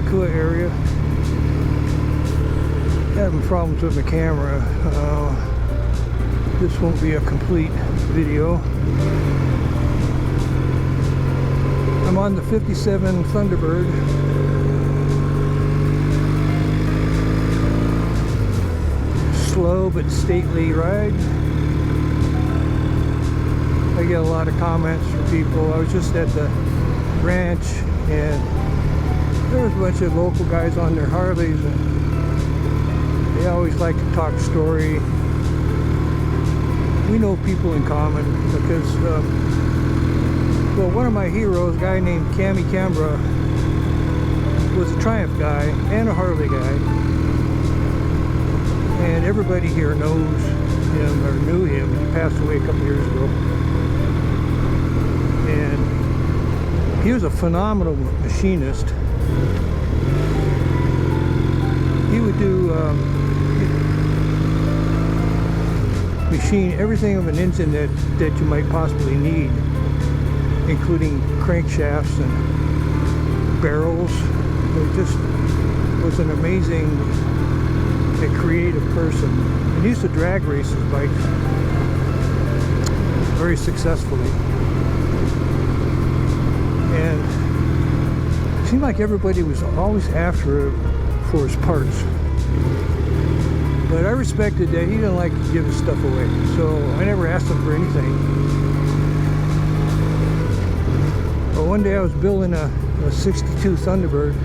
Malakua area. Having problems with my camera. This won't be a complete video. I'm on the 57 Thunderbird. Slow but stately ride. I get a lot of comments from people. I was just at the ranch and there was a bunch of local guys on their Harleys and they always like to talk story. We know people in common because well, one of my heroes, a guy named Cammy Cambra, was a Triumph guy and a Harley guy. And everybody here knows him or knew him. He passed away a couple years ago. And he was a phenomenal machinist. He would do machine everything of an engine that you might possibly need, including crankshafts and barrels. It just was an amazing and creative person. And he used to drag race his bikes very successfully. And it seemed like everybody was always after him for his parts. But I respected that he didn't like to give his stuff away, so I never asked him for anything. But one day I was building a 62 Thunderbird,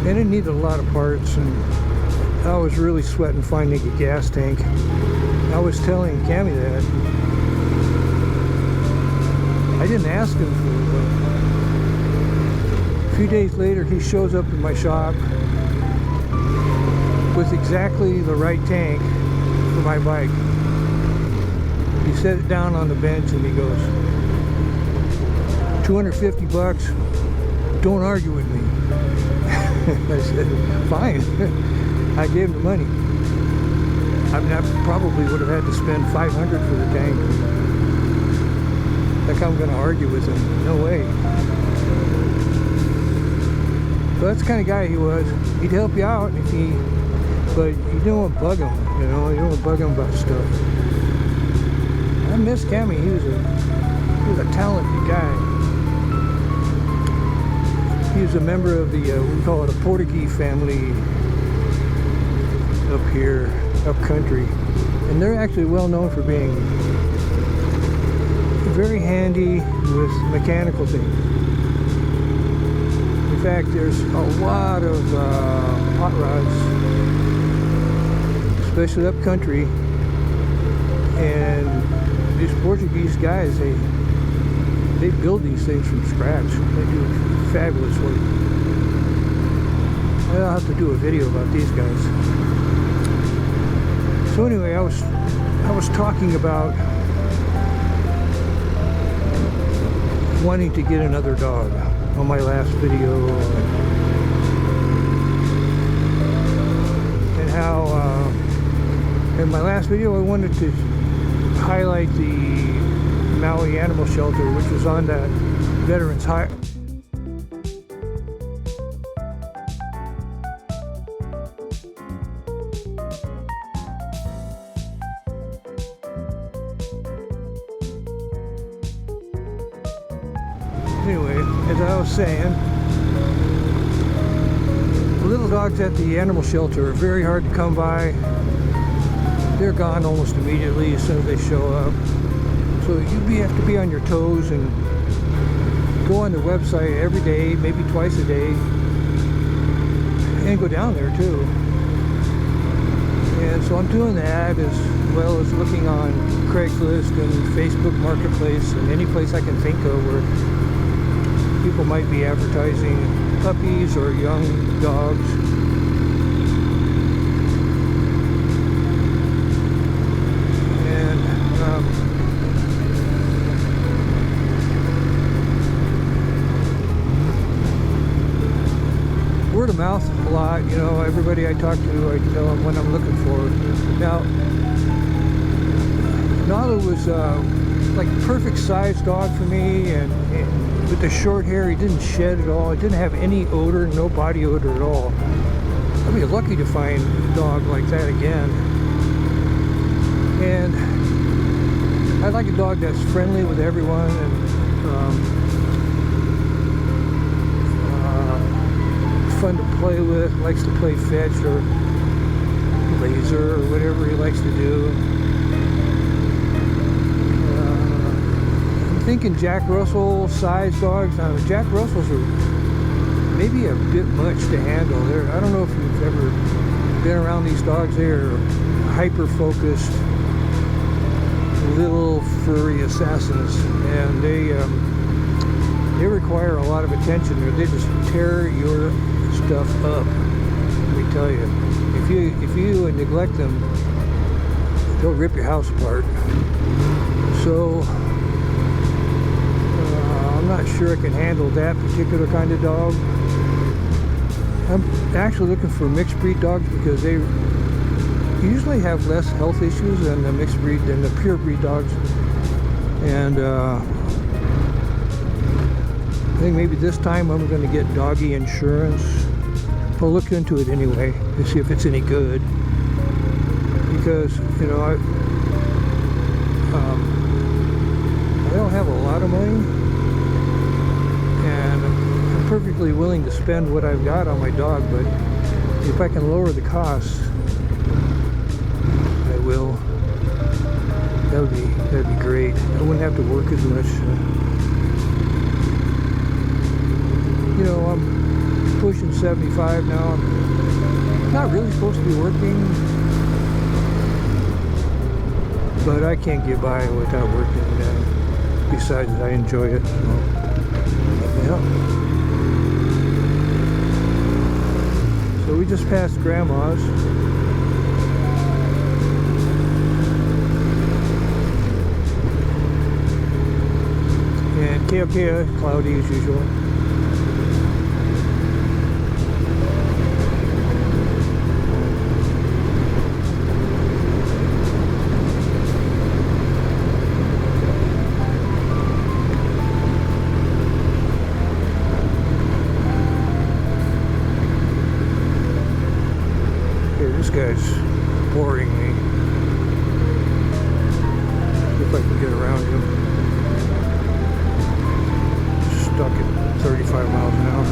and it needed a lot of parts, and I was really sweating finding a gas tank. I was telling Cammy that. I didn't ask him for it. A few days later, he shows up in my shop with exactly the right tank for my bike. He set it down on the bench and he goes, $250, don't argue with me. I said, fine. I gave him the money. I mean, I probably would have had to spend $500 for the tank. Like I'm going to argue with him. No way. But that's the kind of guy he was. He'd help you out if he, but you don't want to bug him, you know, you don't want to bug him about stuff. I miss Cammy. He was a talented guy. He was a member of the, we call it a Portuguese family up here, up country. And they're actually well known for being very handy with mechanical things. In fact, there's a lot of hot rods, especially up country, and these Portuguese guys, they build these things from scratch. They do fabulous work. I'll have to do a video about these guys. So anyway, I was talking about wanting to get another dog on my last video, and how in my last video I wanted to highlight the Maui Animal Shelter, which was on that Veterans High. Anyway, as I was saying, the little dogs at the animal shelter are very hard to come by. They're gone almost immediately as soon as they show up. So you have to be on your toes and go on their website every day, maybe twice a day, and go down there too. And so I'm doing that as well as looking on Craigslist and Facebook Marketplace and any place I can think of where people might be advertising puppies or young dogs. And word of mouth a lot, you know, everybody I talk to, I tell them what I'm looking for. Now, Nala was like a perfect size dog for me, and with the short hair. He didn't shed at all. It didn't have any odor, no body odor at all. I'd be lucky to find a dog like that again. And I like a dog that's friendly with everyone and fun to play with, likes to play fetch or laser or whatever he likes to do. I'm thinking Jack Russell size dogs. Jack Russells are maybe a bit much to handle. I don't know if you've ever been around these dogs. They're hyper focused little furry assassins, and they require a lot of attention. They just tear your stuff up. Let me tell you, if you neglect them, they'll rip your house apart. So I'm not sure I can handle that particular kind of dog. I'm actually looking for mixed breed dogs because they usually have less health issues than the mixed breed, than the pure breed dogs. And I think maybe this time I'm going to get doggy insurance. I'll look into it anyway to see if it's any good. Because, you know, I don't have a lot of money. And I'm perfectly willing to spend what I've got on my dog, but if I can lower the costs, I will. That'd be great. I wouldn't have to work as much. You know, I'm pushing 75 now. I'm not really supposed to be working, but I can't get by without working. Besides, I enjoy it. So, yeah. So we just passed Grandma's. And KOK, cloudy as usual. This guy's boring me. See if I can get around him. Stuck at 35 miles an hour.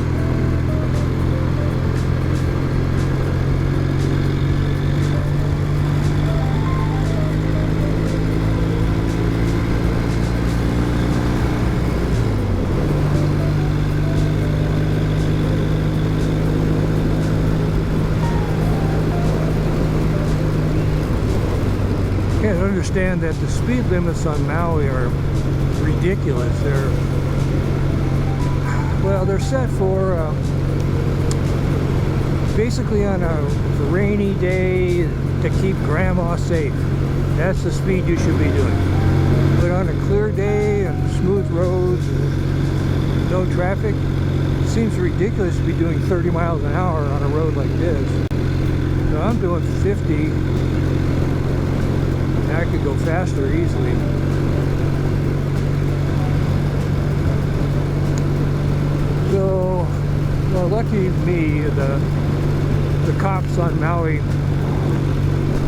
I can't understand that the speed limits on Maui are ridiculous. They're set for basically on a rainy day to keep Grandma safe. That's the speed you should be doing. But on a clear day and smooth roads and no traffic, it seems ridiculous to be doing 30 miles an hour on a road like this. So I'm doing 50. I could go faster easily. So, well, lucky me, the cops on Maui,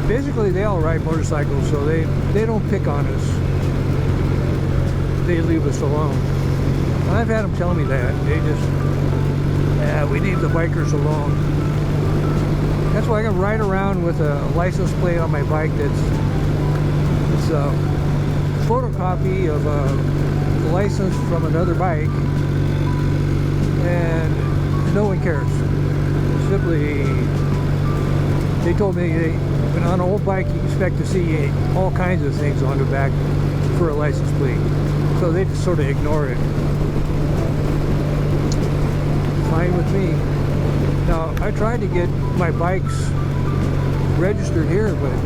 basically they all ride motorcycles, so they don't pick on us. They leave us alone. And I've had them tell me that. They just, we leave the bikers alone. That's why I can ride around with a license plate on my bike that's a photocopy of a license from another bike, and no one cares. Simply, they told me on an old bike you expect to see all kinds of things on the back for a license plate, so they just sort of ignore it. Fine with me. Now, I tried to get my bikes registered here, but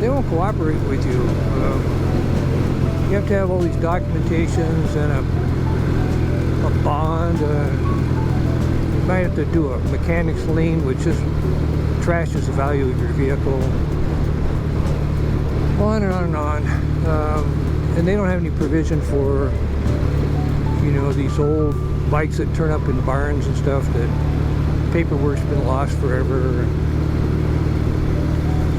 they won't cooperate with you. You have to have all these documentations and a bond. You might have to do a mechanic's lien, which just trashes the value of your vehicle. On and on and on. And they don't have any provision for You know, these old bikes that turn up in barns and stuff that paperwork's been lost forever.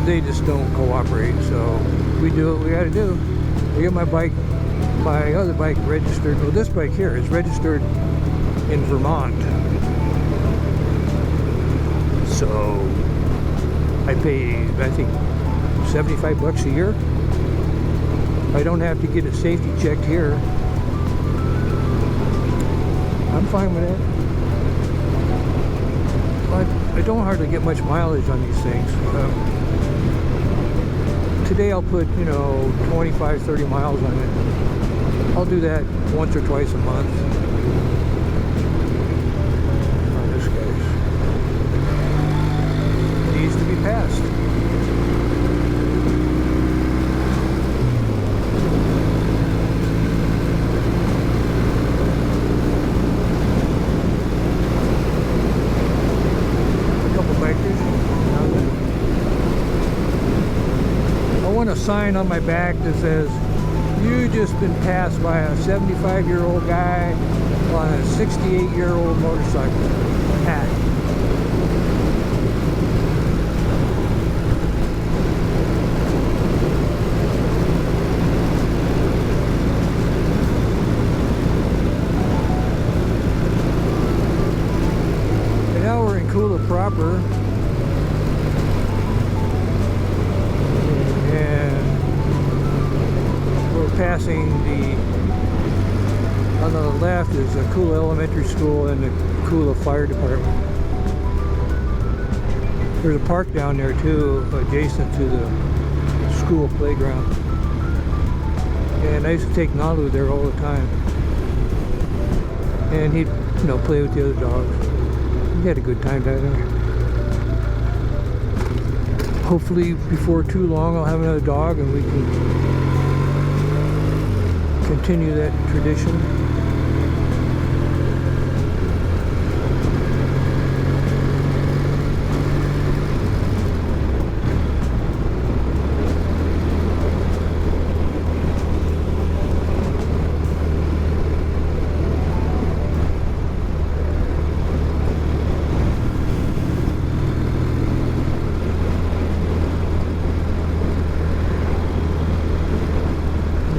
They just don't cooperate, so we do what we gotta do. I get my other bike registered. Well, this bike here is registered in Vermont. So I pay, I think, $75 a year. I don't have to get it safety checked here. I'm fine with that. But I don't hardly get much mileage on these things. Today I'll put, 25, 30 miles on it. I'll do that once or twice a month. Oh, this guy's needs to be passed. A sign on my back that says, "You just been passed by a 75-year-old guy on a 68-year-old motorcycle." Ah. And now we're in Kula proper. Passing on the left is the Kula Elementary School and the Kula Fire Department. There's a park down there too, adjacent to the school playground. And I used to take Nalu there all the time. And he'd, play with the other dogs. We had a good time down there. Hopefully before too long I'll have another dog and we can continue that tradition.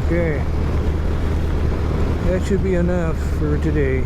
Okay. That should be enough for today.